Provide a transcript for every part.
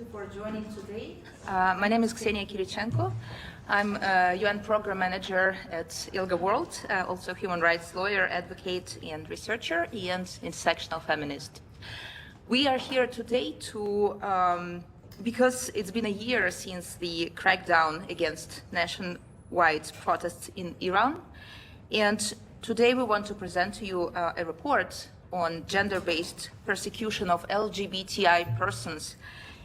you for joining today. My name is Ksenia Kirichenko. I'm a UN Program Manager at ILGA World, also a human rights lawyer, advocate, and researcher, and intersectional feminist. We are here today because it's been a year since the crackdown against nationwide protests in Iran, and today we want to present to you a report on gender-based persecution of LGBTI persons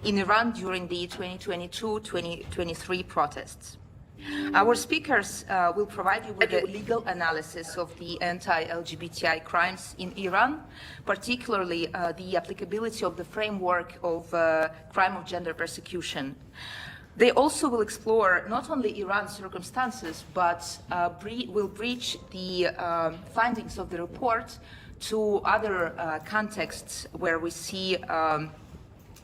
in Iran during the 2022-2023 protests. Our speakers will provide you with a legal analysis of the anti-LGBTI crimes in Iran, particularly the applicability of the framework of crime of gender persecution. They also will explore not only Iran's circumstances, but will breach the findings of the report to other contexts where we see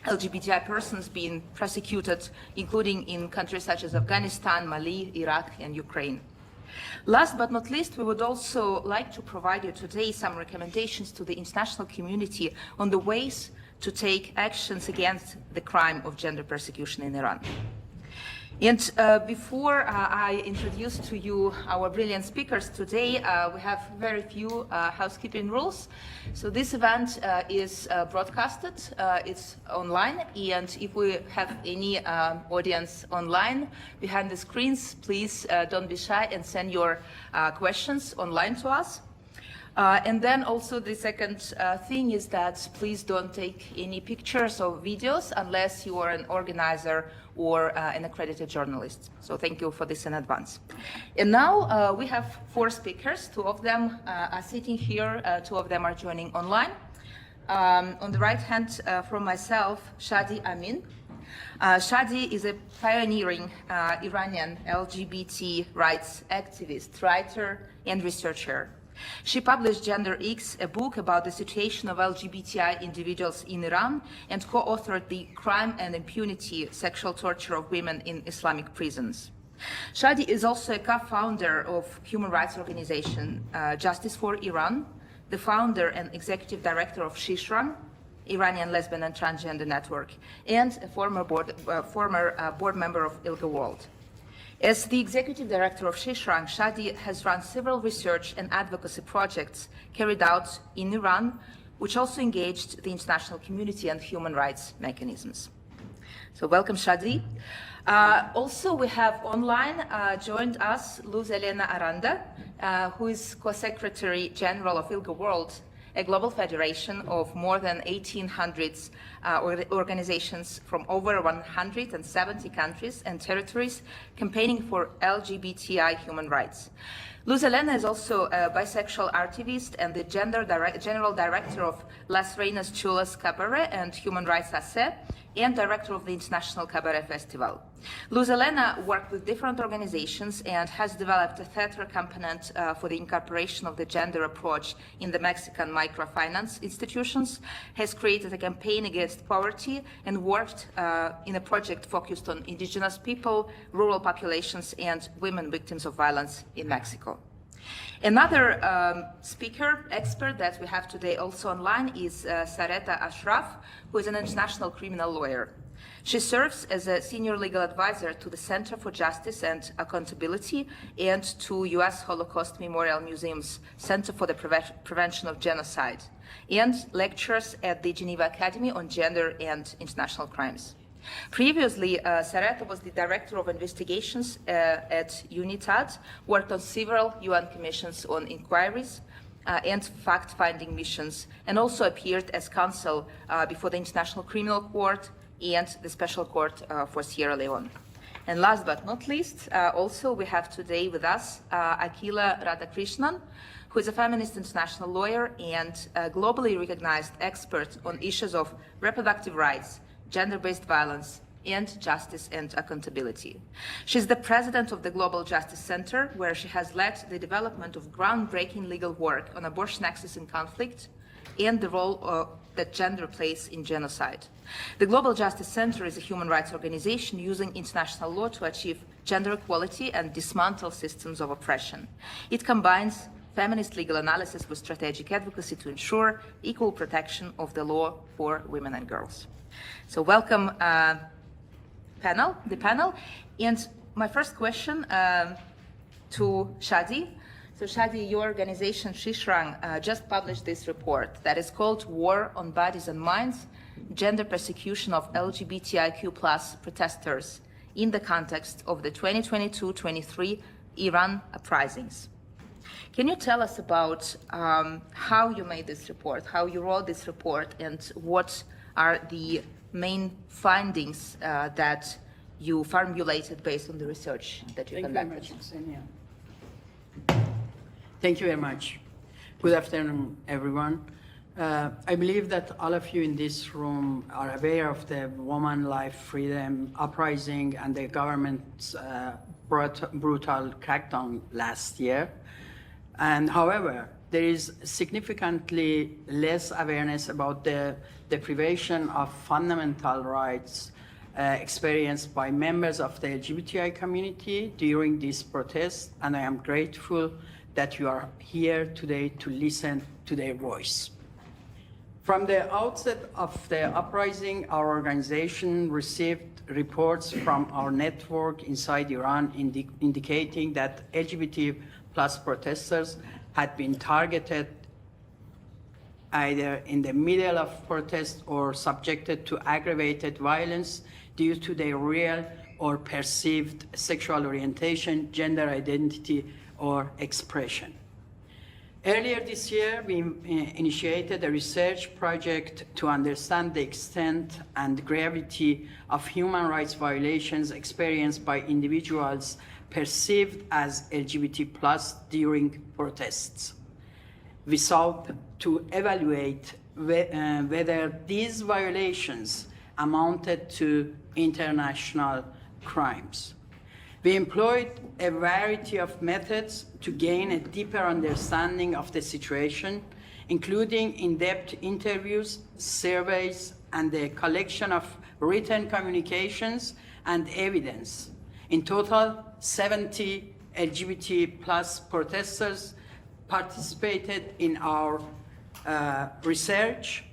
LGBTI persons being persecuted, including in countries such as Afghanistan, Mali, Iraq, and Ukraine. Last but not least, we would also like to provide you today some recommendations to the international community on the ways to take actions against the crime of gender persecution in Iran. And before I introduce to you our brilliant speakers today, we have very few housekeeping rules. So this event is broadcasted, it's online, and if we have any audience online behind the screens, please don't be shy and send your questions online to us. And then also the second thing is that please don't take any pictures or videos unless you are an organizer or an accredited journalist. So thank you for this in advance. And now we have four speakers. Two of them are sitting here, two of them are joining online. On the right hand from myself, Shadi Amin. Shadi is a pioneering Iranian LGBT rights activist, writer, and researcher. She published Gender X, a book about the situation of LGBTI individuals in Iran, and co-authored the Crime and Impunity, Sexual Torture of Women in Islamic Prisons. Shadi is also a co-founder of human rights organization Justice for Iran, the founder and executive director of Shishran, Iranian Lesbian and Transgender Network, and a former board member of ILGA World. As the executive director of Shishran, Shadi has run several research and advocacy projects carried out in Iran, which also engaged the international community and human rights mechanisms. So welcome, Shadi. Also, we have online joined us Elena Aranda, who is co-secretary general of ILGA World, a global federation of more than 1,800 organizations from over 170 countries and territories campaigning for LGBTI human rights. Elena is also a bisexual activist and the general director of Las Reinas Chulas Cabaret and Human Rights Assé, and director of the International Cabaret Festival. Elena worked with different organizations and has developed a theater component for the incorporation of the gender approach in the Mexican microfinance institutions, has created a campaign against poverty, and worked in a project focused on indigenous people, rural populations, and women victims of violence in Mexico. Another expert that we have today also online is Sareta Asharph, who is an international criminal lawyer. She serves as a senior legal advisor to the Center for Justice and Accountability and to U.S. Holocaust Memorial Museum's Center for the Prevention of Genocide, and lectures at the Geneva Academy on Gender and International Crimes. Previously, Sareta was the director of investigations at UNITAD, worked on several UN commissions on inquiries and fact-finding missions, and also appeared as counsel before the International Criminal Court and the Special Court for Sierra Leone. And last but not least, also we have today with us Akila Radhakrishnan, who is a feminist international lawyer and a globally recognized expert on issues of reproductive rights, gender-based violence, and justice and accountability. She's the president of the Global Justice Center, where she has led the development of groundbreaking legal work on abortion access in conflict and the role that gender plays in genocide. The Global Justice Center is a human rights organization using international law to achieve gender equality and dismantle systems of oppression. It combines feminist legal analysis with strategic advocacy to ensure equal protection of the law for women and girls. So welcome the panel. And my first question to Shadi. So Shadi, your organization Shishrang just published this report that is called War on Bodies and Minds, Gender Persecution of LGBTIQ+ Protesters in the context of the 2022-23 Iran uprisings. Can you tell us about how you made this report, how you wrote this report, and what are the main findings that you formulated based on the research that you conducted? Thank you very much, Ksenia. Thank you very much. Good afternoon, everyone. I believe that all of you in this room are aware of the Woman Life Freedom Uprising and the government's brutal crackdown last year. And however, there is significantly less awareness about the deprivation of fundamental rights experienced by members of the LGBTI community during this protest, and I am grateful that you are here today to listen to their voice. From the outset of the uprising, our organization received reports from our network inside Iran indicating that LGBT+ protesters had been targeted either in the middle of protest or subjected to aggravated violence due to their real or perceived sexual orientation, gender identity, or expression. Earlier this year, we initiated a research project to understand the extent and gravity of human rights violations experienced by individuals perceived as LGBT+ during protests. We sought to evaluate whether these violations amounted to international crimes. We employed a variety of methods to gain a deeper understanding of the situation, including in-depth interviews, surveys, and the collection of written communications and evidence. In total, 70 LGBT+ protesters participated in our research,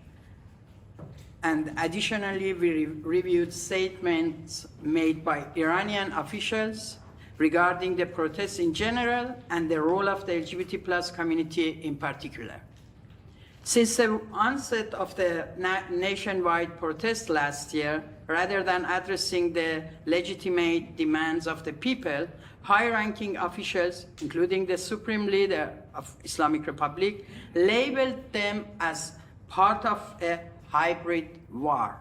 and additionally, we reviewed statements made by Iranian officials regarding the protests in general and the role of the LGBT+ community in particular. Since the onset of the nationwide protest last year, rather than addressing the legitimate demands of the people, high-ranking officials, including the Supreme Leader of Islamic Republic, labeled them as part of a hybrid war.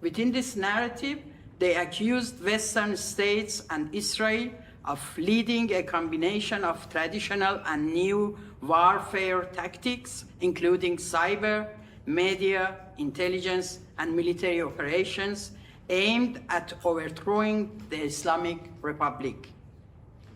Within this narrative, they accused Western states and Israel of leading a combination of traditional and new warfare tactics, including cyber, media, intelligence, and military operations aimed at overthrowing the Islamic Republic.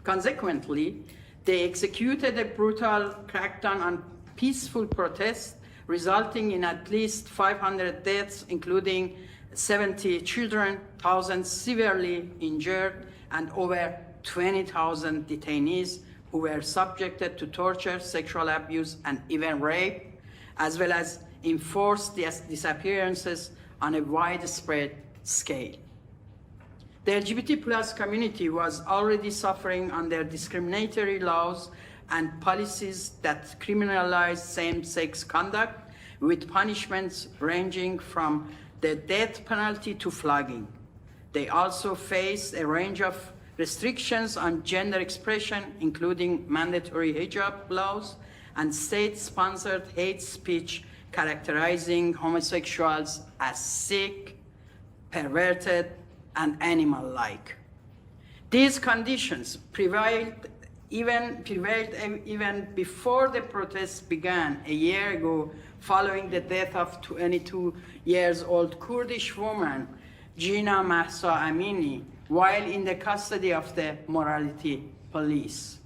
Consequently, they executed a brutal crackdown on peaceful protests, resulting in at least 500 deaths, including 70 children, thousands severely injured, and over 20,000 detainees who were subjected to torture, sexual abuse, and even rape, as well as enforced disappearances on a widespread scale. The LGBT+ community was already suffering under discriminatory laws and policies that criminalize same-sex conduct, with punishments ranging from the death penalty to flogging. They also faced a range of restrictions on gender expression, including mandatory hijab laws and state-sponsored hate speech characterizing homosexuals as sick, perverted, and animal-like. These conditions prevailed even before the protests began a year ago, following the death of 22-year-old Kurdish woman, Gina Mahsa Amini, while in the custody of the morality police.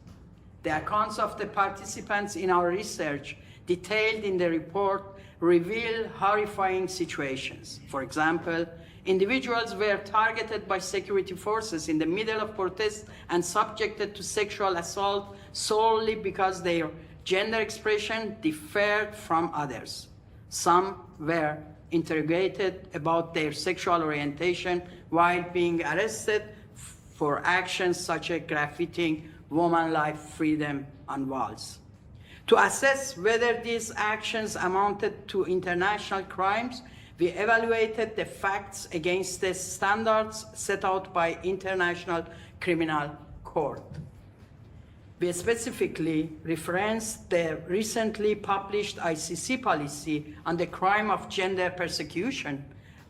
The accounts of the participants in our research, detailed in the report, reveal horrifying situations. For example, Individuals were targeted by security forces in the middle of protests and subjected to sexual assault solely because their gender expression differed from others. Some were interrogated about their sexual orientation while being arrested for actions such as graffitiing woman life freedom on walls. To assess whether these actions amounted to international crimes, we evaluated the facts against the standards set out by International Criminal Court. We specifically referenced the recently published ICC policy on the crime of gender persecution,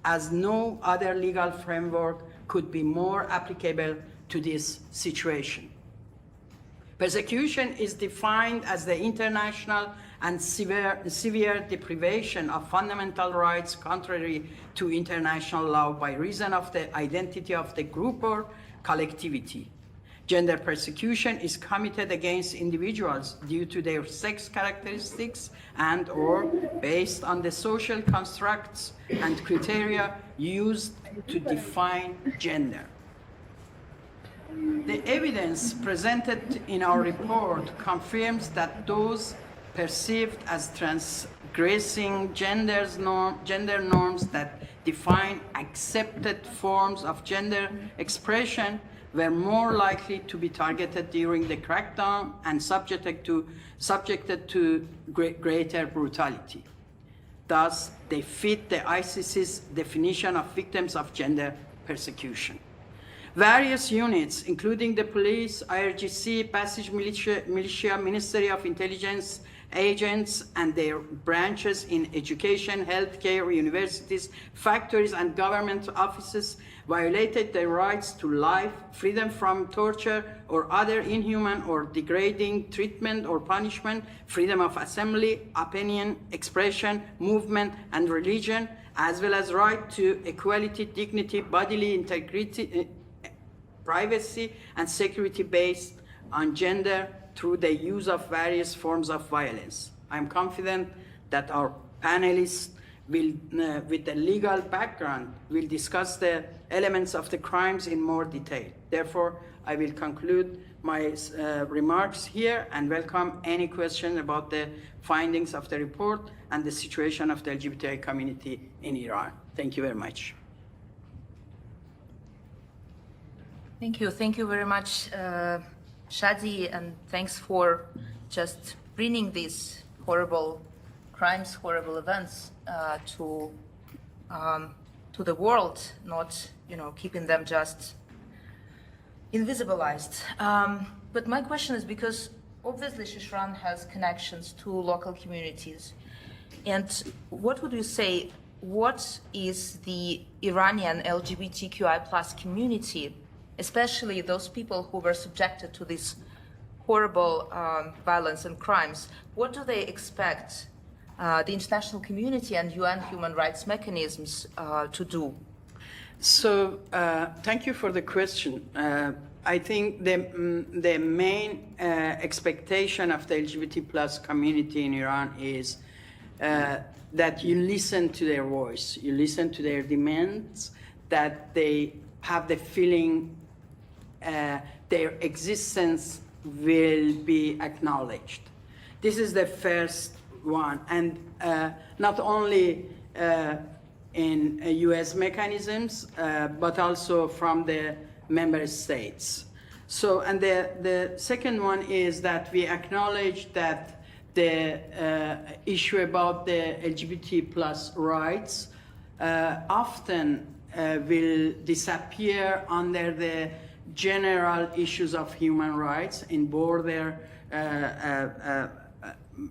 as no other legal framework could be more applicable to this situation. Persecution is defined as the international and severe deprivation of fundamental rights contrary to international law by reason of the identity of the group or collectivity. Gender persecution is committed against individuals due to their sex characteristics and/or based on the social constructs and criteria used to define gender. The evidence presented in our report confirms that those perceived as transgressing gender norms that define accepted forms of gender expression were more likely to be targeted during the crackdown and subjected to greater brutality. Thus, they fit the ICC's definition of victims of gender persecution. Various units, including the police, IRGC, Passage militia, Ministry of Intelligence agents and their branches in education, healthcare, universities, factories, and government offices, violated their rights to life, freedom from torture or other inhuman or degrading treatment or punishment, freedom of assembly, opinion, expression, movement, and religion, as well as right to equality, dignity, bodily integrity, privacy, and security based on gender through the use of various forms of violence. I'm confident that our panelists will, with the legal background, will discuss the elements of the crimes in more detail. Therefore, I will conclude my remarks here and welcome any question about the findings of the report and the situation of the LGBTI community in Iran. Thank you very much. Thank you. Thank you very much, Shadi, and thanks for just bringing these horrible crimes, horrible events to the world, not keeping them just invisibilized. But my question is because obviously Shishran has connections to local communities, and what would you say? What is the Iranian LGBTQI+ community, especially those people who were subjected to this horrible violence and crimes, what do they expect the international community and UN human rights mechanisms to do? So thank you for the question. I think the main expectation of the LGBT+ community in Iran is that you listen to their voice, you listen to their demands, that they have the feeling their existence will be acknowledged. This is the first one, and not only in US mechanisms, but also from the member states. So, and the second one is that we acknowledge that the issue about the LGBT+ rights often will disappear under the general issues of human rights in border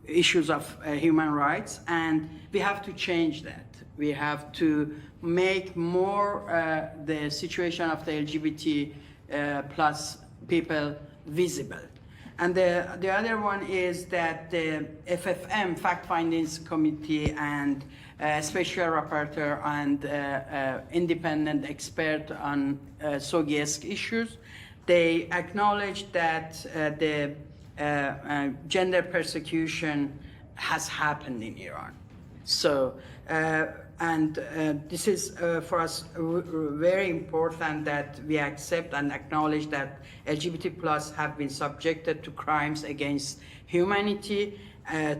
issues of human rights, and we have to change that. We have to make more the situation of the LGBT+ people visible. And the other one is that the FFM, Fact Findings Committee, and Special Rapporteur and independent expert on SOGIESC issues, they acknowledge that the gender persecution has happened in Iran. So And this is for us very important that we accept and acknowledge that LGBT plus have been subjected to crimes against humanity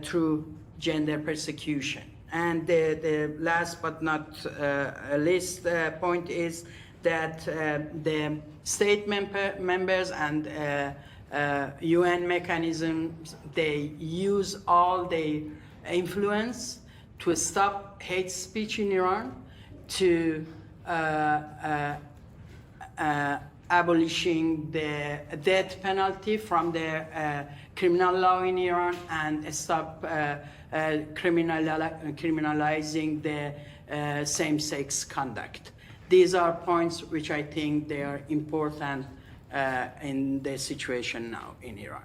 through gender persecution. And the last but not least point is that the state members and UN mechanisms, they use all the influence to stop hate speech in Iran, to abolishing the death penalty from the criminal law in Iran, and stop criminalizing the same-sex conduct. These are points which I think they are important in the situation now in Iran.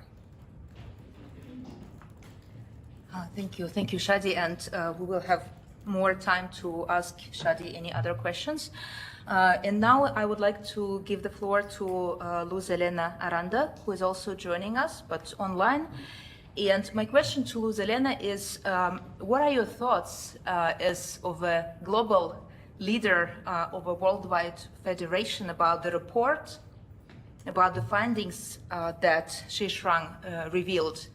Thank you, Shadi, and we will have more time to ask Shadi any other questions. And now I would like to give the floor to Luz Elena Aranda, who is also joining us, but online. And my question to Luz Elena is, what are your thoughts as of a global leader of a worldwide federation about the report, about the findings that Sheshrang revealed?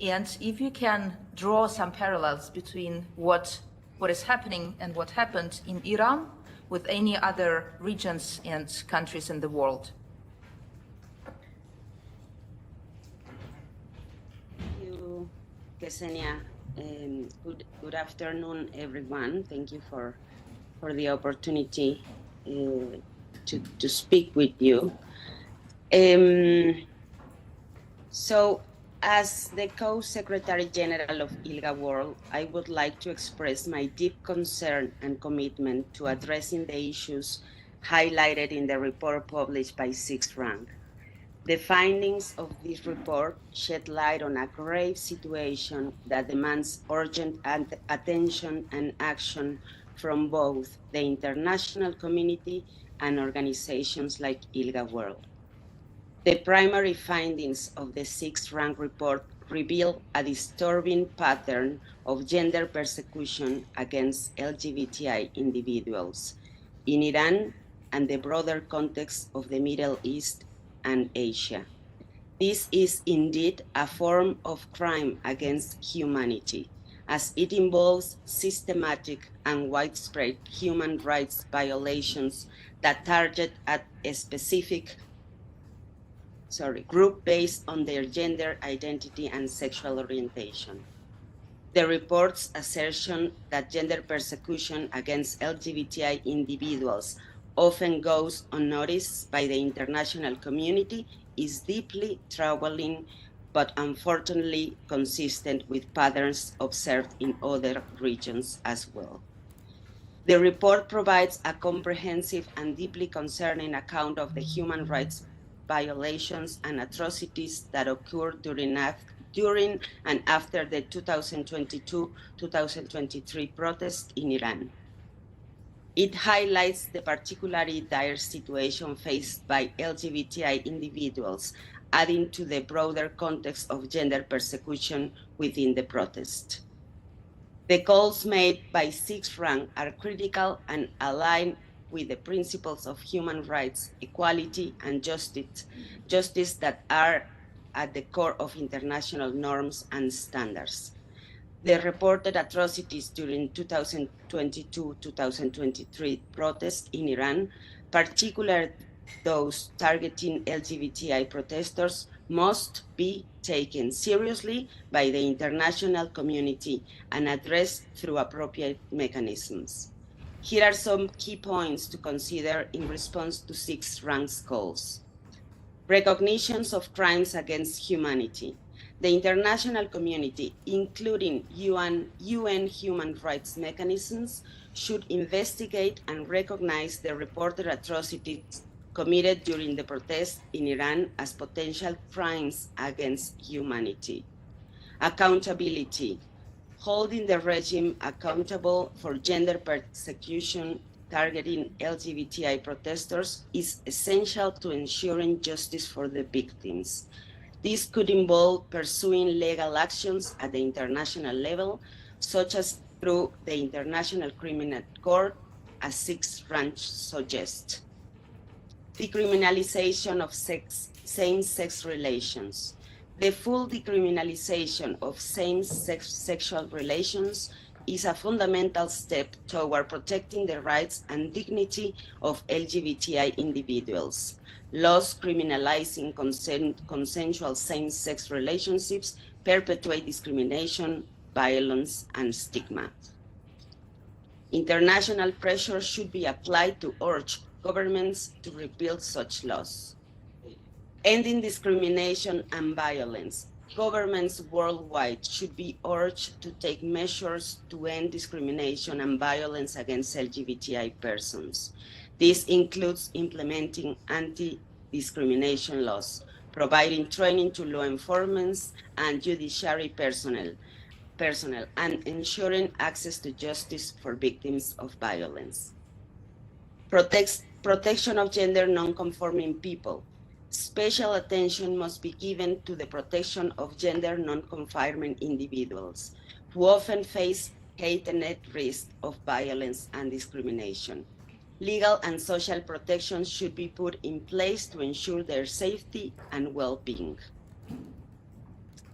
And if you can draw some parallels between what is happening and what happened in Iran with any other regions and countries in the world. Thank you, Ksenia. Good afternoon, everyone. Thank you for the opportunity to speak with you. So, as the Co-Secretary General of ILGA World, I would like to express my deep concern and commitment to addressing the issues highlighted in the report published by Sixth Rank. The findings of this report shed light on a grave situation that demands urgent attention and action from both the international community and organizations like ILGA World. The primary findings of the Sixth Rank report reveal a disturbing pattern of gender persecution against LGBTI individuals in Iran and the broader context of the Middle East and Asia. This is indeed a form of crime against humanity, as it involves systematic and widespread human rights violations that target at a specific group based on their gender identity and sexual orientation. The report's assertion that gender persecution against LGBTI individuals often goes unnoticed by the international community is deeply troubling, but unfortunately consistent with patterns observed in other regions as well. The report provides a comprehensive and deeply concerning account of the human rights violations and atrocities that occurred during and after the 2022-2023 protests in Iran. It highlights the particularly dire situation faced by LGBTI individuals, adding to the broader context of gender persecution within the protest. The calls made by Sixth Rank are critical and aligned with the principles of human rights, equality, and justice that are at the core of international norms and standards. The reported atrocities during 2022-2023 protests in Iran, particularly those targeting LGBTI protesters, must be taken seriously by the international community and addressed through appropriate mechanisms. Here are some key points to consider in response to Sixth Rank's calls. Recognitions of crimes against humanity. The international community, including UN human rights mechanisms, should investigate and recognize the reported atrocities committed during the protests in Iran as potential crimes against humanity. Accountability. Holding the regime accountable for gender persecution targeting LGBTI protesters is essential to ensuring justice for the victims. This could involve pursuing legal actions at the international level, such as through the International Criminal Court, as sixth branch suggests. Decriminalization of same-sex relations. The full decriminalization of same-sex sexual relations is a fundamental step toward protecting the rights and dignity of LGBTI individuals. Laws criminalizing consensual same-sex relationships perpetuate discrimination, violence, and stigma. International pressure should be applied to urge governments to repeal such laws. Ending discrimination and violence. Governments worldwide should be urged to take measures to end discrimination and violence against LGBTI persons. This includes implementing anti-discrimination laws, providing training to law enforcement and judiciary personnel, and ensuring access to justice for victims of violence. Protection of gender non-conforming people. Special attention must be given to the protection of gender non-conforming individuals who often face heightened risk of violence and discrimination. Legal and social protections should be put in place to ensure their safety and well-being.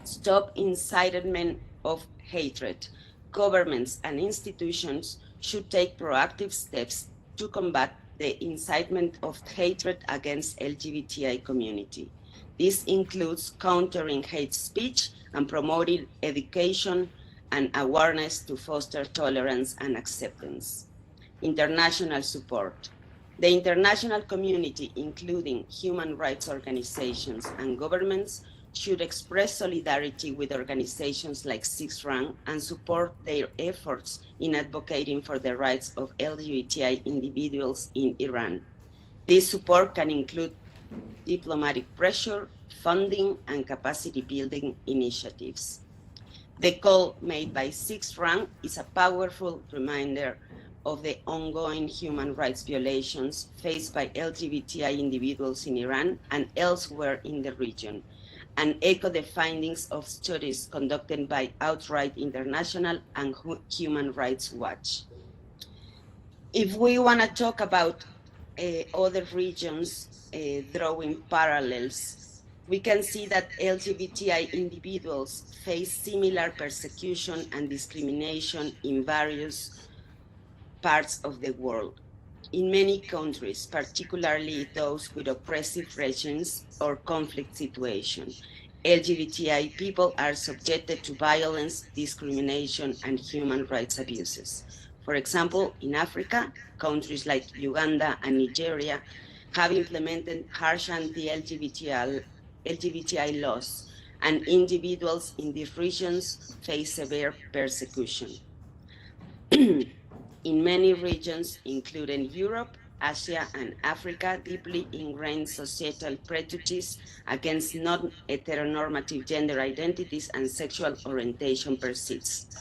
Stop incitement of hatred. Governments and institutions should take proactive steps to combat the incitement of hatred against LGBTI community. This includes countering hate speech and promoting education and awareness to foster tolerance and acceptance. International support. The international community, including human rights organizations and governments, should express solidarity with organizations like Sixth Rank and support their efforts in advocating for the rights of LGBTI individuals in Iran. This support can include diplomatic pressure, funding, and capacity building initiatives. The call made by Sixth Rank is a powerful reminder of the ongoing human rights violations faced by LGBTI individuals in Iran and elsewhere in the region, and echo the findings of studies conducted by Outright International and Human Rights Watch. If we want to talk about other regions drawing parallels, we can see that LGBTI individuals face similar persecution and discrimination in various parts of the world. In many countries, particularly those with oppressive regimes or conflict situations, LGBTI people are subjected to violence, discrimination, and human rights abuses. For example, in Africa, countries like Uganda and Nigeria have implemented harsh anti-LGBTI laws, and individuals in these regions face severe persecution. In many regions, including Europe, Asia, and Africa, deeply ingrained societal prejudice against non-heteronormative gender identities and sexual orientation persist.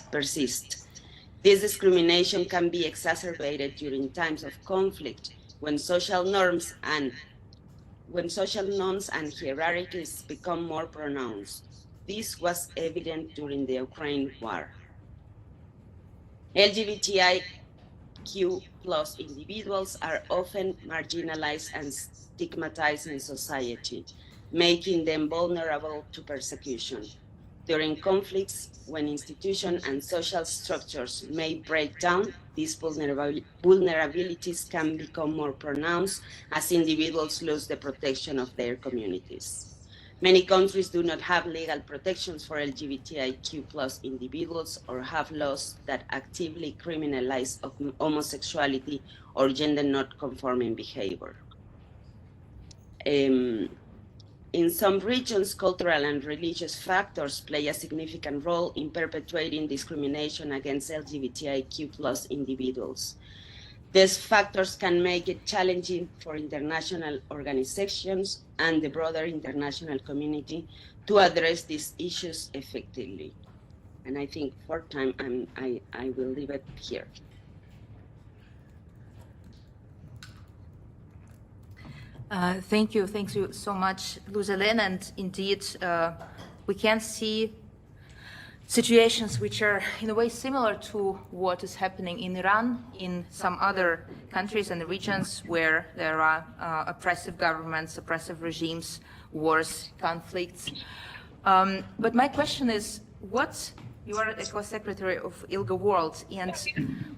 This discrimination can be exacerbated during times of conflict when social norms and hierarchies become more pronounced. This was evident during the Ukraine war. LGBTIQ+ individuals are often marginalized and stigmatized in society, making them vulnerable to persecution. During conflicts, when institutions and social structures may break down, these vulnerabilities can become more pronounced as individuals lose the protection of their communities. Many countries do not have legal protections for LGBTIQ+ individuals or have laws that actively criminalize homosexuality or gender not conforming behavior. In some regions, cultural and religious factors play a significant role in perpetuating discrimination against LGBTIQ+ individuals. These factors can make it challenging for international organizations and the broader international community to address these issues effectively. And I think for time, I will leave it here. Thank you so much, Elena. And indeed, we can see situations which are in a way similar to what is happening in Iran, in some other countries and regions where there are oppressive governments, oppressive regimes, wars, conflicts. But my question is, you are a co-secretary of ILGA World, and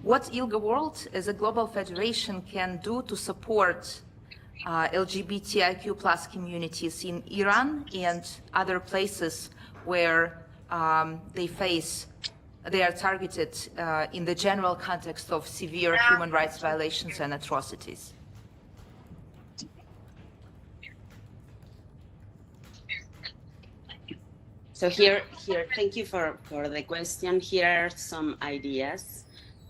what ILGA World as a global federation can do to support LGBTIQ plus communities in Iran and other places where they are targeted in the general context of severe human rights violations and atrocities. So here, thank you for the question. Here are some ideas.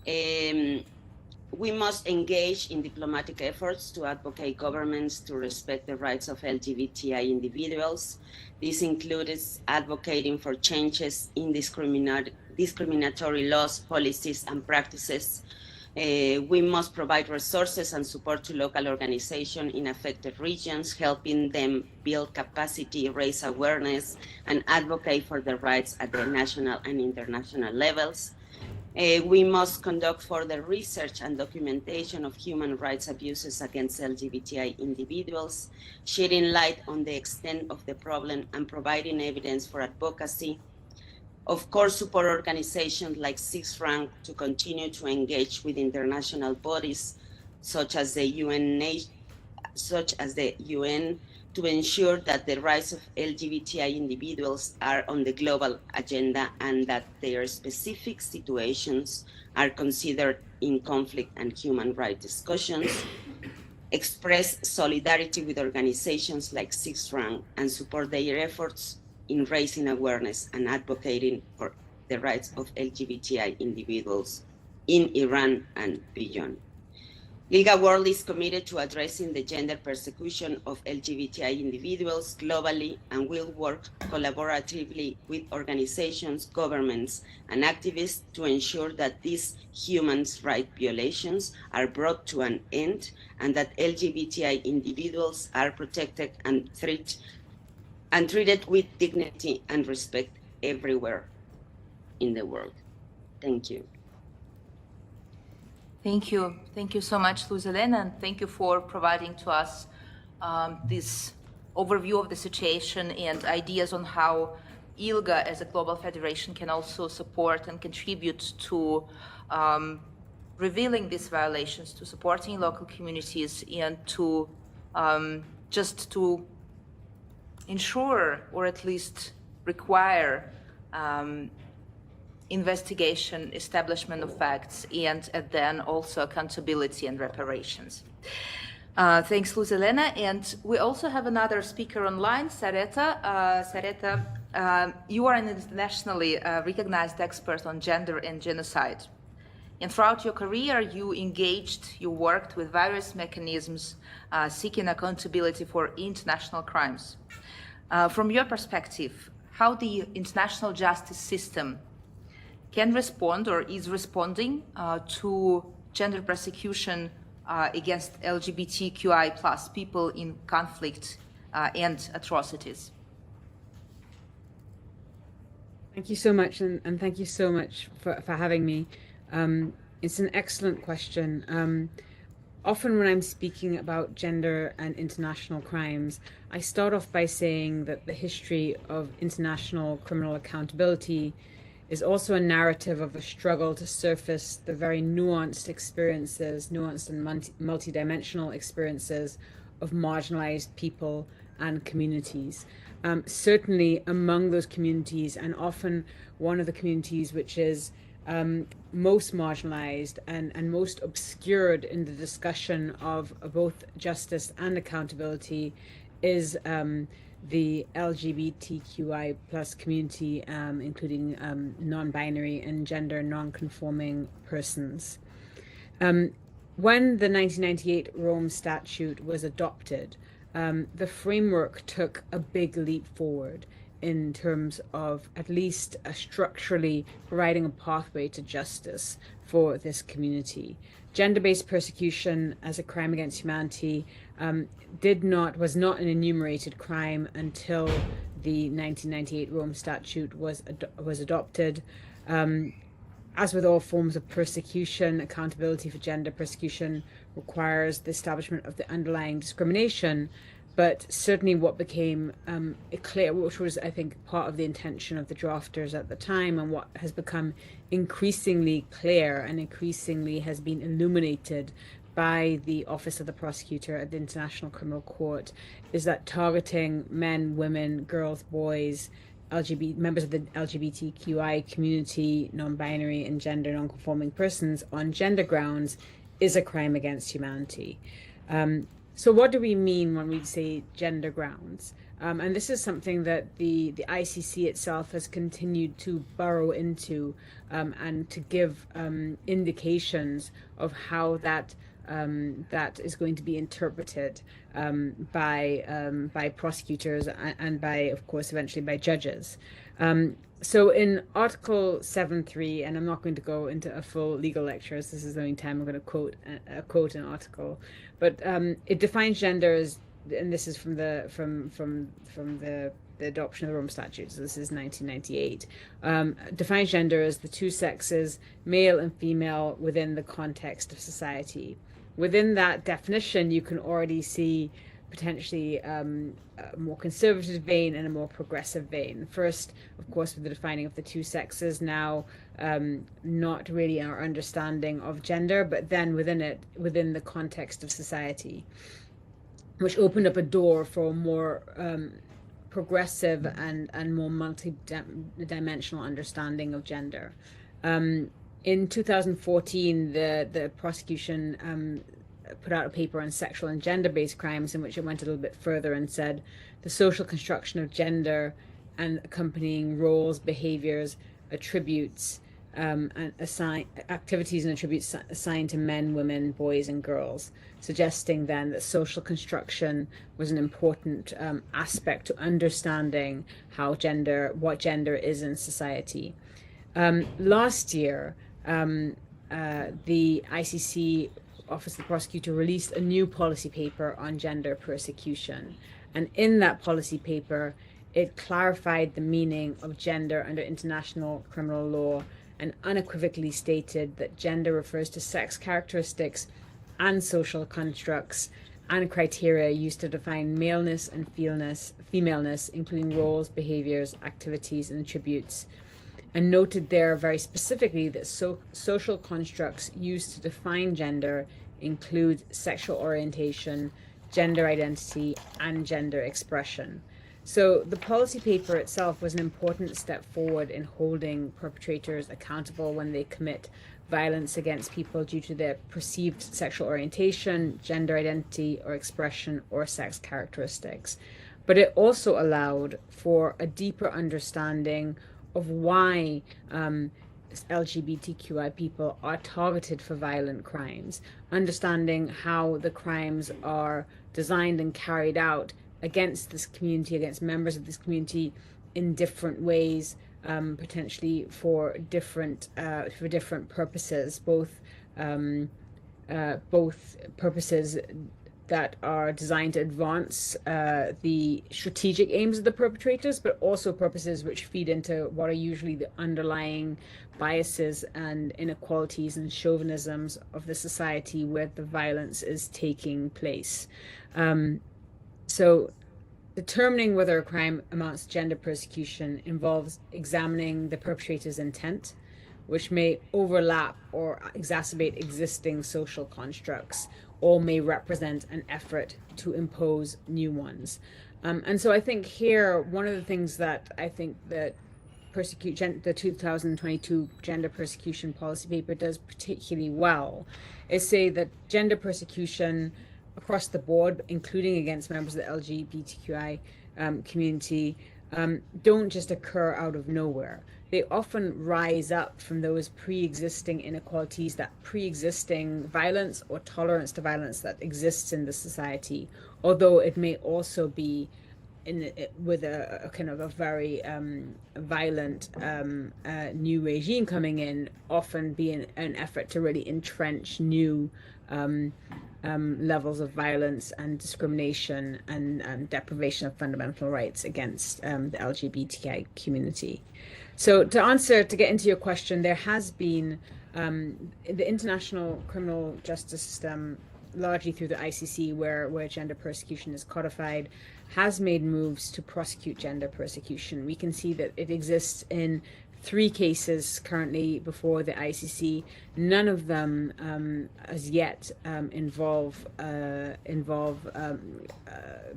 We must engage in diplomatic efforts to advocate governments to respect the rights of LGBTI individuals. This includes advocating for changes in discriminatory laws, policies, and practices. We must provide resources and support to local organizations in affected regions, helping them build capacity, raise awareness, and advocate for their rights at the national and international levels. We must conduct further research and documentation of human rights abuses against LGBTI individuals, shedding light on the extent of the problem and providing evidence for advocacy. Of course, support organizations like Sixth Rank to continue to engage with international bodies such as the UN to ensure that the rights of LGBTI individuals are on the global agenda and that their specific situations are considered in conflict and human rights discussions. Express solidarity with organizations like Sixth Rank and support their efforts in raising awareness and advocating for the rights of LGBTI individuals in Iran and beyond. ILGA World is committed to addressing the gender persecution of LGBTI individuals globally and will work collaboratively with organizations, governments, and activists to ensure that these human rights violations are brought to an end and that LGBTI individuals are protected and treated with dignity and respect everywhere in the world. Thank you. Thank you. Thank you so much, Elena, and thank you for providing to us this overview of the situation and ideas on how ILGA as a global federation can also support and contribute to revealing these violations, to supporting local communities, and to just to ensure or at least require investigation, establishment of facts, and then also accountability and reparations. Thanks, Elena. And we also have another speaker online, Sareta. Sareta, you are an internationally recognized expert on gender and genocide. And throughout your career, you worked with various mechanisms seeking accountability for international crimes. From your perspective, how the international justice system can respond or is responding to gender persecution against LGBTQI plus people in conflict and atrocities? Thank you so much, and thank you so much for having me. It's an excellent question. Often when I'm speaking about gender and international crimes, I start off by saying that the history of international criminal accountability is also a narrative of a struggle to surface the very nuanced and multidimensional experiences of marginalized people and communities. Certainly among those communities, and often one of the communities which is most marginalized and most obscured in the discussion of both justice and accountability is the LGBTQI plus community, including non-binary and gender non-conforming persons. When the 1998 Rome Statute was adopted, the framework took a big leap forward in terms of at least structurally providing a pathway to justice for this community. Gender-based persecution as a crime against humanity was not an enumerated crime until the 1998 Rome Statute was adopted. As with all forms of persecution, accountability for gender persecution requires the establishment of the underlying discrimination. But certainly what became clear, which was, I think, part of the intention of the drafters at the time, and what has become increasingly clear and increasingly has been illuminated by the Office of the Prosecutor at the International Criminal Court, is that targeting men, women, girls, boys, members of the LGBTQI community, non-binary and gender non-conforming persons on gender grounds is a crime against humanity. So what do we mean when we say gender grounds? And this is something that the ICC itself has continued to burrow into and to give indications of how that is going to be interpreted by prosecutors and by, of course, eventually by judges. So in Article 7.3, and I'm not going to go into a full legal lecture, as this is the only time I'm going to quote an article, but it defines gender as, and this is from the adoption of the Rome Statute, so this is 1998, defines gender as the two sexes, male and female, within the context of society. Within that definition, you can already see potentially a more conservative vein and a more progressive vein. First, of course, with the defining of the two sexes, now not really our understanding of gender, but then within the context of society, which opened up a door for a more progressive and more multi-dimensional understanding of gender. In 2014, the prosecution put out a paper on sexual and gender-based crimes, in which it went a little bit further and said the social construction of gender and accompanying roles, behaviors, attributes, and activities and attributes assigned to men, women, boys, and girls, suggesting then that social construction was an important aspect to understanding what gender is in society. Last year, the ICC Office of the Prosecutor released a new policy paper on gender persecution. And in that policy paper, it clarified the meaning of gender under international criminal law and unequivocally stated that gender refers to sex characteristics and social constructs and criteria used to define maleness and femaleness, including roles, behaviors, activities, and attributes. And noted there very specifically that social constructs used to define gender include sexual orientation, gender identity, and gender expression. So the policy paper itself was an important step forward in holding perpetrators accountable when they commit violence against people due to their perceived sexual orientation, gender identity or expression, or sex characteristics. But it also allowed for a deeper understanding of why LGBTQI people are targeted for violent crimes, understanding how the crimes are designed and carried out against this community, against members of this community in different ways, potentially for different purposes, both purposes that are designed to advance the strategic aims of the perpetrators, but also purposes which feed into what are usually the underlying biases and inequalities and chauvinisms of the society where the violence is taking place. So determining whether a crime amounts to gender persecution involves examining the perpetrator's intent, which may overlap or exacerbate existing social constructs, or may represent an effort to impose new ones. And so I think here, one of the things that I think that the 2022 gender persecution policy paper does particularly well is say that gender persecution across the board, including against members of the LGBTQI community, don't just occur out of nowhere. They often rise up from those pre-existing inequalities, that pre-existing violence or tolerance to violence that exists in the society, although it may also be with a kind of a very violent new regime coming in, often be an effort to really entrench new levels of violence and discrimination and deprivation of fundamental rights against the LGBTI community. So to get into your question, there has been the international criminal justice system, largely through the ICC, where gender persecution is codified, has made moves to prosecute gender persecution. We can see that it exists in 3 cases currently before the ICC. None of them as yet involve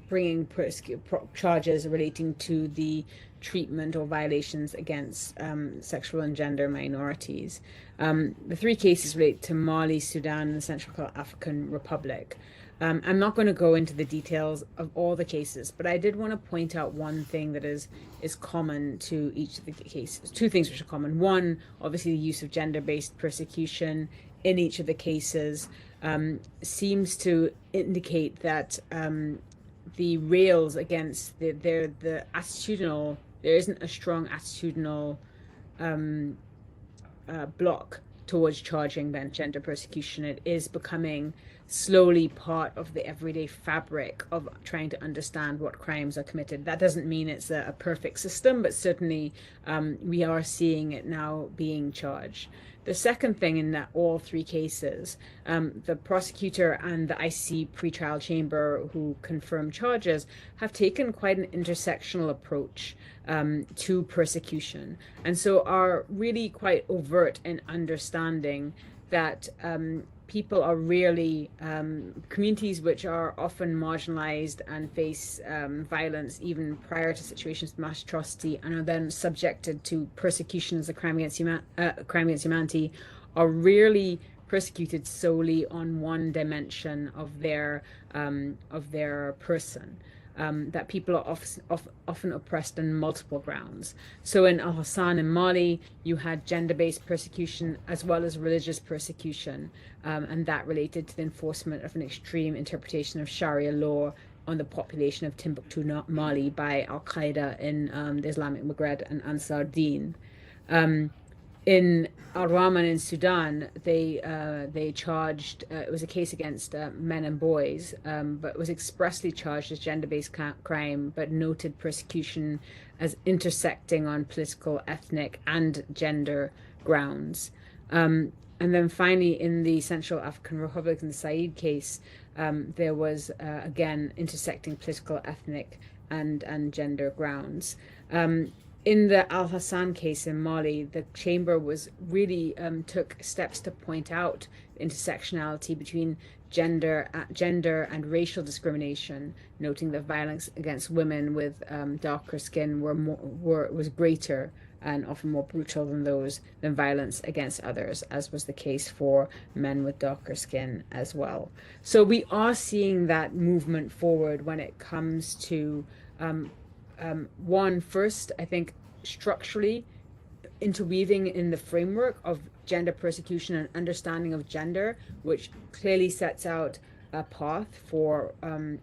bringing charges relating to the treatment or violations against sexual and gender minorities. The 3 cases relate to Mali, Sudan, and the Central African Republic. I'm not going to go into the details of all the cases, but I did want to point out one thing that is common to each of the cases. 2 things which are common. One, obviously, the use of gender-based persecution in each of the cases seems to indicate that the rails against the attitudinal, there isn't a strong attitudinal block towards charging gender persecution. It is becoming slowly part of the everyday fabric of trying to understand what crimes are committed. That doesn't mean it's a perfect system, but certainly we are seeing it now being charged. The second thing in that all 3 cases, the prosecutor and the ICC pretrial chamber who confirmed charges have taken quite an intersectional approach to persecution, and so are really quite overt in understanding that people are really, communities which are often marginalized and face violence even prior to situations of mass atrocity and are then subjected to persecution as a crime against humanity, are rarely persecuted solely on one dimension of their person. That people are often oppressed on multiple grounds. So in Al-Hassan in Mali, you had gender-based persecution as well as religious persecution, and that related to the enforcement of an extreme interpretation of Sharia law on the population of Timbuktu, Mali, by Al-Qaeda in the Islamic Maghreb and Ansar Din. In Al-Rahman in Sudan, they charged, it was a case against men and boys, but was expressly charged as gender-based crime, but noted persecution as intersecting on political, ethnic, and gender grounds. And then finally, in the Central African Republic, in the Said case, there was, again, intersecting political, ethnic, and gender grounds. In the Al-Hassan case in Mali, the chamber was really took steps to point out intersectionality between gender and racial discrimination, noting that violence against women with darker skin was greater and often more brutal than violence against others, as was the case for men with darker skin as well. So we are seeing that movement forward when it comes to first, I think, structurally interweaving in the framework of gender persecution and understanding of gender, which clearly sets out a path for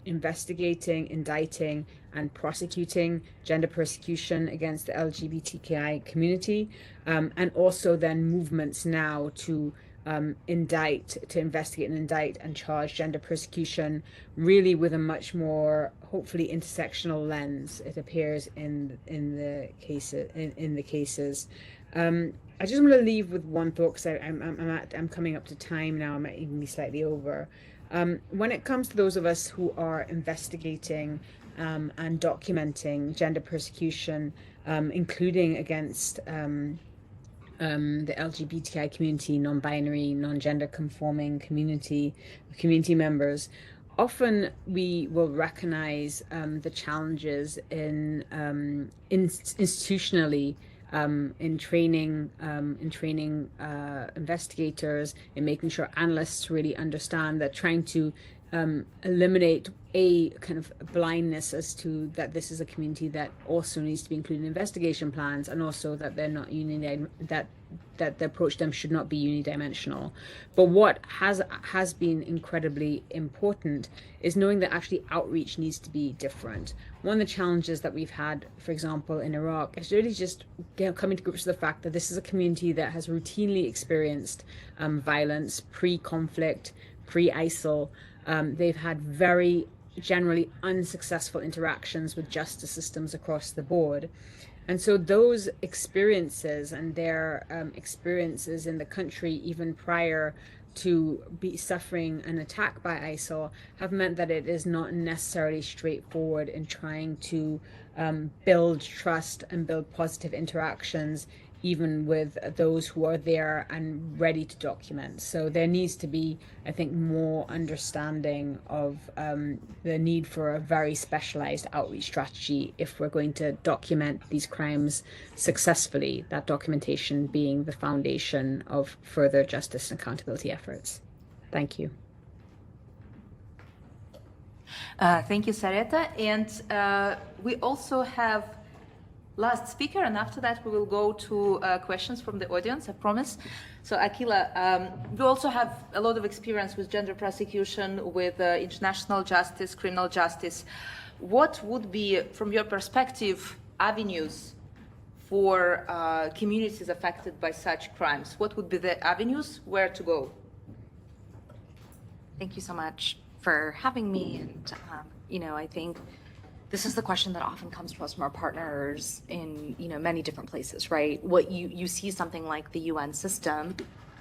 investigating, indicting, and prosecuting gender persecution against the LGBTQI community, and also then movements now to investigate and indict and charge gender persecution, really with a much more hopefully intersectional lens. It appears in the cases. I just want to leave with one thought, because I'm coming up to time now. I might even be slightly over. When it comes to those of us who are investigating and documenting gender persecution, including against the LGBTI community, non-binary, non-gender conforming community members, often we will recognize the challenges institutionally in training investigators, in making sure analysts really understand that trying to eliminate a kind of blindness as to that this is a community that also needs to be included in investigation plans, and also that they're not that the approach to them should not be unidimensional. But what has been incredibly important is knowing that actually outreach needs to be different. One of the challenges that we've had, for example, in Iraq, is really just coming to grips with the fact that this is a community that has routinely experienced violence pre-conflict, pre-ISIL, they've had very generally unsuccessful interactions with justice systems across the board. And so those experiences and their experiences in the country even prior to be suffering an attack by ISIL have meant that it is not necessarily straightforward in trying to build trust and build positive interactions even with those who are there and ready to document. So there needs to be, I think, more understanding of the need for a very specialized outreach strategy if we're going to document these crimes successfully, that documentation being the foundation of further justice and accountability efforts. Thank you. Thank you, Sareta. And we also have last speaker, and after that we will go to questions from the audience, I promise. So Akila, you also have a lot of experience with gender prosecution, with international justice, criminal justice. What would be, from your perspective, avenues for communities affected by such crimes? What would be the avenues, where to go? Thank you so much for having me. And, I think this is the question that often comes to us from our partners in, many different places, right? What you see something like the UN system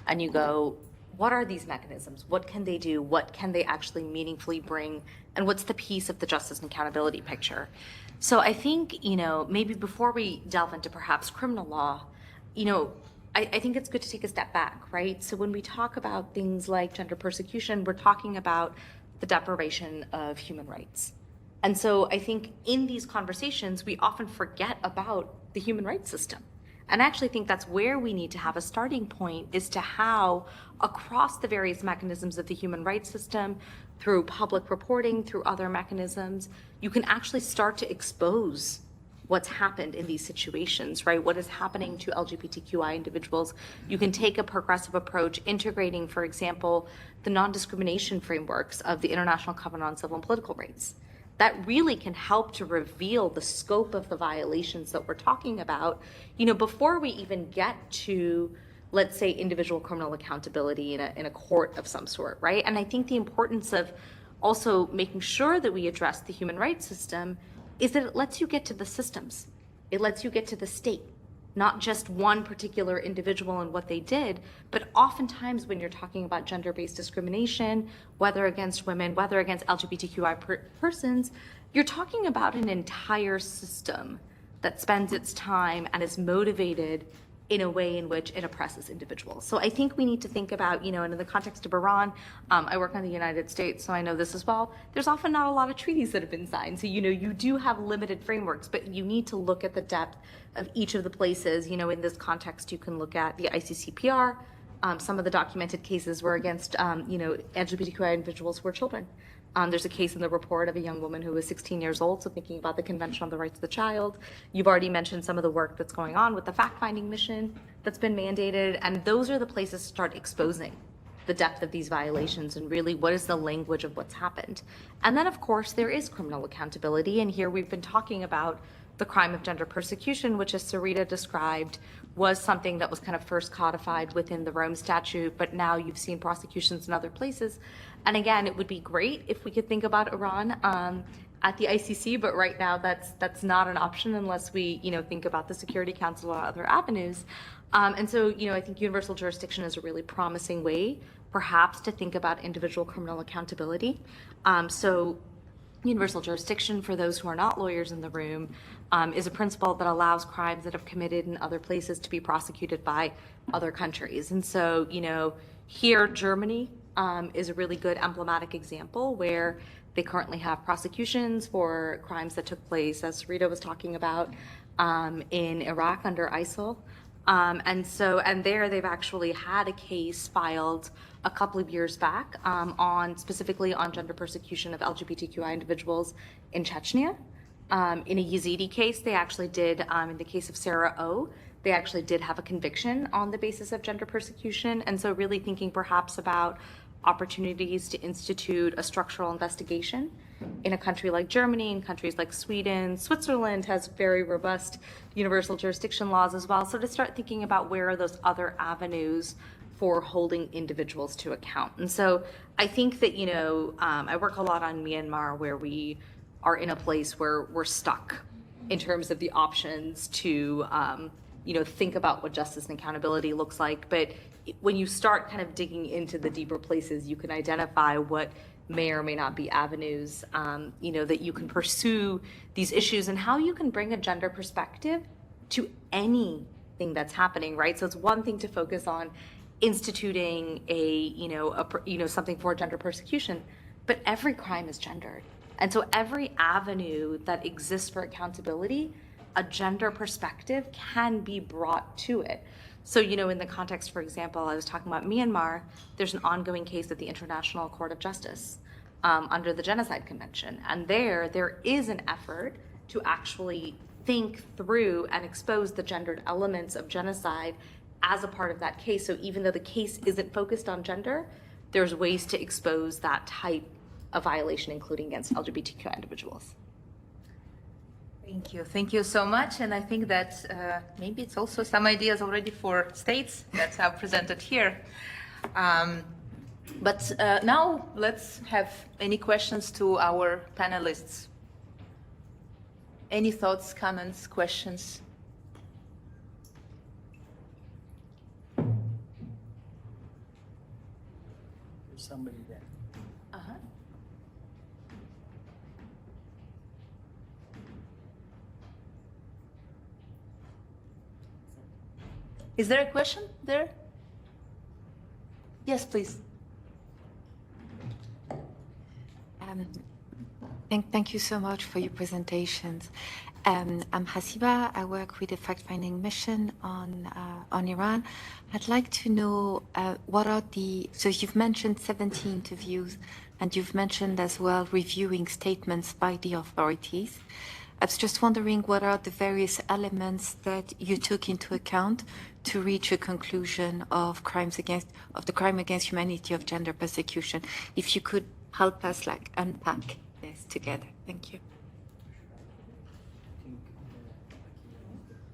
and you go, what are these mechanisms? What can they do? What can they actually meaningfully bring? And what's the piece of the justice and accountability picture? So I think, maybe before we delve into perhaps criminal law, I think it's good to take a step back, right? So when we talk about things like gender persecution, we're talking about the deprivation of human rights. And so I think in these conversations, we often forget about the human rights system. And I actually think that's where we need to have a starting point, is to how across the various mechanisms of the human rights system, through public reporting, through other mechanisms, you can actually start to expose what's happened in these situations, right? What is happening to LGBTQI individuals. You can take a progressive approach, integrating, for example, the non-discrimination frameworks of the International Covenant on Civil and Political Rights. That really can help to reveal the scope of the violations that we're talking about, before we even get to, let's say, individual criminal accountability in a court of some sort, right? And I think the importance of also making sure that we address the human rights system is that it lets you get to the systems. It lets you get to the state, not just one particular individual and what they did, but oftentimes when you're talking about gender-based discrimination, whether against women, whether against LGBTQI persons, you're talking about an entire system that spends its time and is motivated in a way in which it oppresses individuals. So I think we need to think about, and in the context of Iran, I work in the United States, so I know this as well, there's often not a lot of treaties that have been signed. So, you do have limited frameworks, but you need to look at the depth of each of the places. In this context, you can look at the ICCPR. Some of the documented cases were against, LGBTQI individuals who were children. There's a case in the report of a young woman who was 16 years old, so thinking about the Convention on the Rights of the Child. You've already mentioned some of the work that's going on with the fact-finding mission that's been mandated, and those are the places to start exposing the depth of these violations and really what is the language of what's happened. And then, of course, there is criminal accountability, and here we've been talking about the crime of gender persecution, which, as Sareta described, was something that was kind of first codified within the Rome Statute, but now you've seen prosecutions in other places. And again, it would be great if we could think about Iran at the ICC, but right now that's not an option unless we think about the Security Council or other avenues. And so I think universal jurisdiction is a really promising way, perhaps, to think about individual criminal accountability. So universal jurisdiction, for those who are not lawyers in the room, is a principle that allows crimes that have committed in other places to be prosecuted by other countries. And so, here, Germany is a really good emblematic example where they currently have prosecutions for crimes that took place, as Sareta was talking about, in Iraq under ISIL. And there they've actually had a case filed a couple of years back specifically on gender persecution of LGBTQI individuals in Chechnya. In a Yazidi case, they actually did, in the case of Sarah O, they actually did have a conviction on the basis of gender persecution. And so really thinking perhaps about opportunities to institute a structural investigation in a country like Germany, in countries like Sweden. Switzerland has very robust universal jurisdiction laws as well. So to start thinking about where are those other avenues for holding individuals to account. And so I think that, you know, I work a lot on Myanmar, where we are in a place where we're stuck in terms of the options to, you know, think about what justice and accountability looks like. But when you start kind of digging into the deeper places, you can identify what may or may not be avenues, you know, that you can pursue these issues, and how you can bring a gender perspective to anything that's happening, right? So it's one thing to focus on instituting something for gender persecution, but every crime is gendered. And so every avenue that exists for accountability, a gender perspective can be brought to it. So, you know, in the context, for example, I was talking about Myanmar, there's an ongoing case at the International Court of Justice under the Genocide Convention. And there is an effort to actually think through and expose the gendered elements of genocide as a part of that case. So even though the case isn't focused on gender, there's ways to expose that type of violation, including against LGBTQI individuals. Thank you so much. And I think that maybe it's also some ideas already for states that are presented here. But now let's have any questions to our panelists. Any thoughts, comments, questions? There's somebody there. Uh-huh. Is there a question there? Yes, please. Thank you so much for your presentations. I'm Hasiba. I work with the fact-finding mission on Iran. I'd like to know so you've mentioned 70 interviews, and you've mentioned as well reviewing statements by the authorities. I was just wondering, what are the various elements that you took into account to reach a conclusion of the crime against humanity of gender persecution? If you could help us unpack this together. Thank you.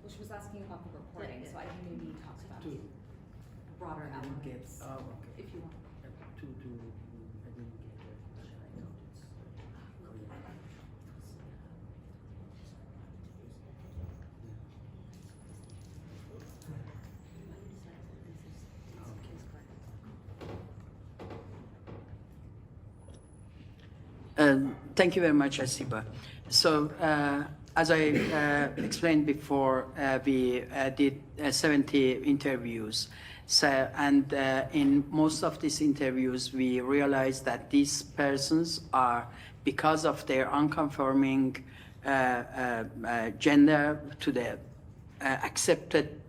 Well, she was asking about the reporting, so I can maybe talk about broader elements, if you want. Thank you very much, Asiba. So, as I explained before, we did 70 interviews. So, and in most of these interviews, we realized that these persons are, because of their unconforming gender to the accepted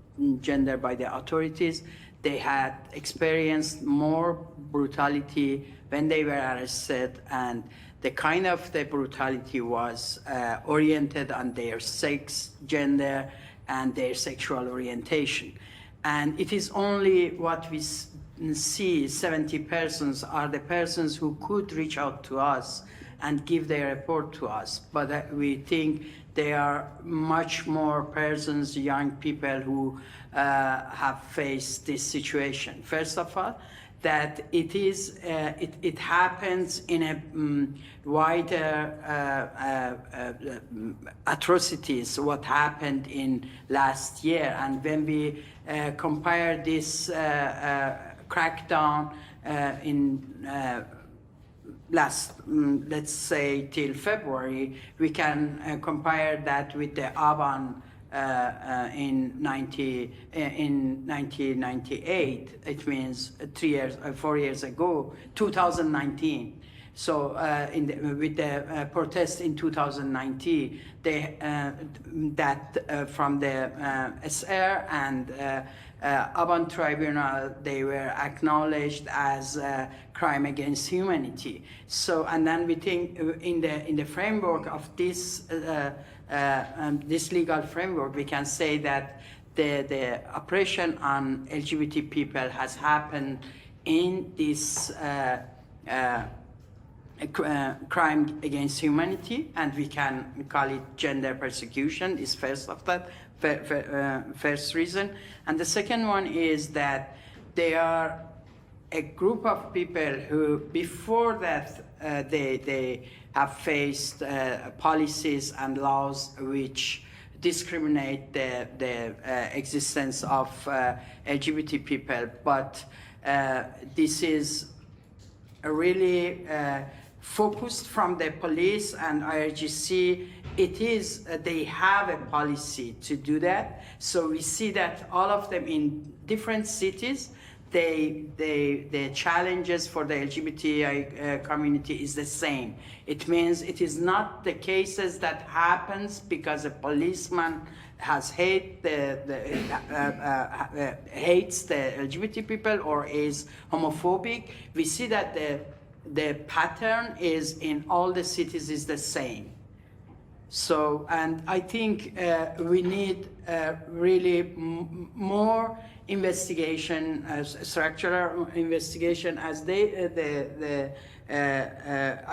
gender by the authorities, they had experienced more brutality when they were arrested, and the kind of the brutality was oriented on their sex, gender, and their sexual orientation. And it is only what we see, 70 persons are the persons who could reach out to us and give their report to us. But we think there are much more persons, young people who have faced this situation. First of all, that it happens in a wider atrocities, what happened in last year. And when we compare this crackdown in last, let's say, till February, we can compare that with the Aban in 1998. It means 4 years ago, 2019. So with the protest in 2019, from the SR and Aban Tribunal, they were acknowledged as a crime against humanity. So, and then we think in the framework of this this legal framework, we can say that the oppression on LGBT people has happened in this crime against humanity, and we can call it gender persecution, is first of that, first reason. And the second one is that they are a group of people who, before that, they have faced policies and laws which discriminate the existence of LGBT people. But this is really focused from the police and IRGC. It is, they have a policy to do that. So we see that all of them in different cities, the challenges for the LGBTI community is the same. It means it is not the cases that happens because a policeman has hates the LGBT people or is homophobic. We see that the pattern is in all the cities is the same. So, and I think we need really more investigation, structural investigation, as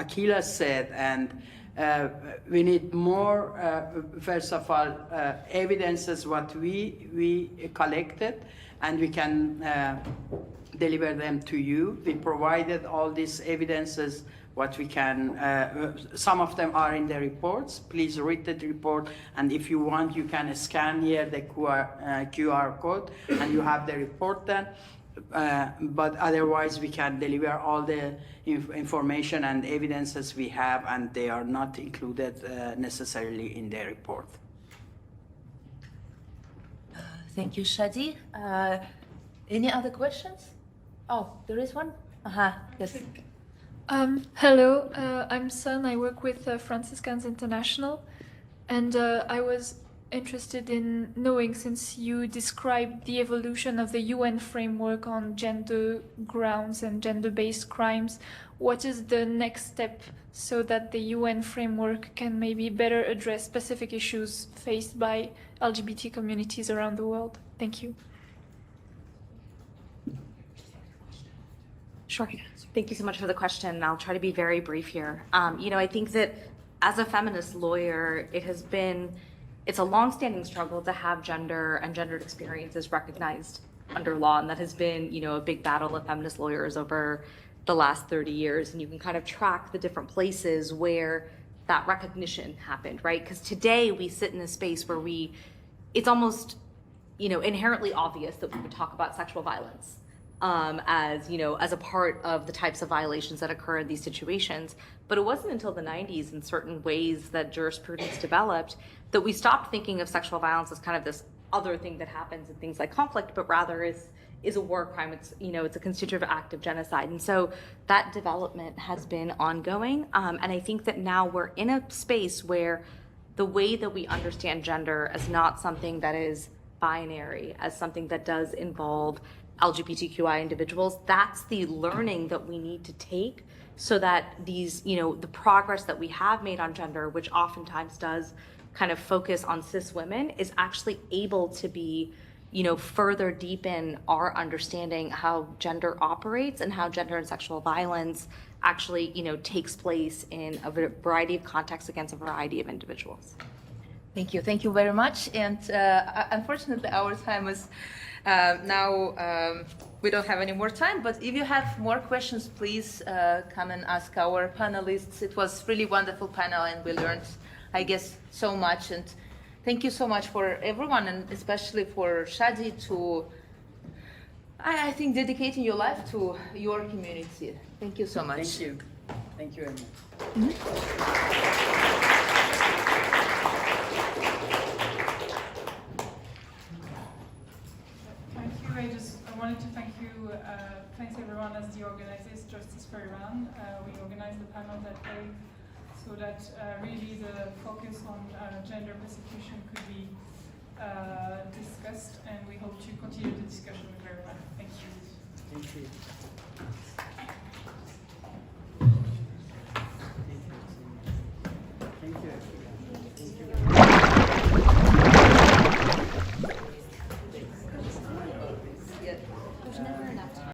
Akila said, and we need more, first of all, evidences what we collected, and we can deliver them to you. We provided all these evidences, what we can, some of them are in the reports. Please read the report, and if you want, you can scan here the QR code, and you have the report then. But otherwise, we can deliver all the information and evidences we have, and they are not included necessarily in the report. Thank you, Shadi. Any other questions? Oh, there is one? Yes. Hello, I'm Sun. I work with Franciscans International, and I was interested in knowing, since you described the evolution of the UN framework on gender grounds and gender-based crimes, what is the next step so that the UN framework can maybe better address specific issues faced by LGBT communities around the world? Thank you. Sure. Thank you so much for the question. I'll try to be very brief here. I think that as a feminist lawyer, it's a long-standing struggle to have gender and gendered experiences recognized under law, and that has been, a big battle of feminist lawyers over the last 30 years. And you can kind of track the different places where that recognition happened, right? Because today we sit in a space where it's almost, inherently obvious that we would talk about sexual violence as a part of the types of violations that occur in these situations. But it wasn't until the 90s, in certain ways that jurisprudence developed, that we stopped thinking of sexual violence as kind of this other thing that happens in things like conflict, but rather is a war crime. It's a constitutive act of genocide. And so that development has been ongoing. And I think that now we're in a space where the way that we understand gender as not something that is binary, as something that does involve LGBTQI individuals, that's the learning that we need to take so that these, the progress that we have made on gender, which oftentimes does kind of focus on cis women, is actually able to be, further deepen our understanding how gender operates and how gender and sexual violence actually, takes place in a variety of contexts against a variety of individuals. Thank you. Thank you very much. And unfortunately, our time is now, we don't have any more time, but if you have more questions, please come and ask our panelists. It was really wonderful panel, and we learned, I guess, so much. And thank you so much for everyone, and especially for Shadi to, I think, dedicating your life to your community. Thank you so much. Thank you. Thank you, Amin. I wanted to thank you, thanks everyone as the organizers, Justice for Iran. We organized the panel that day so that really the focus on gender persecution could be discussed, and we hope to continue the discussion with everyone. Thank you. Thank you.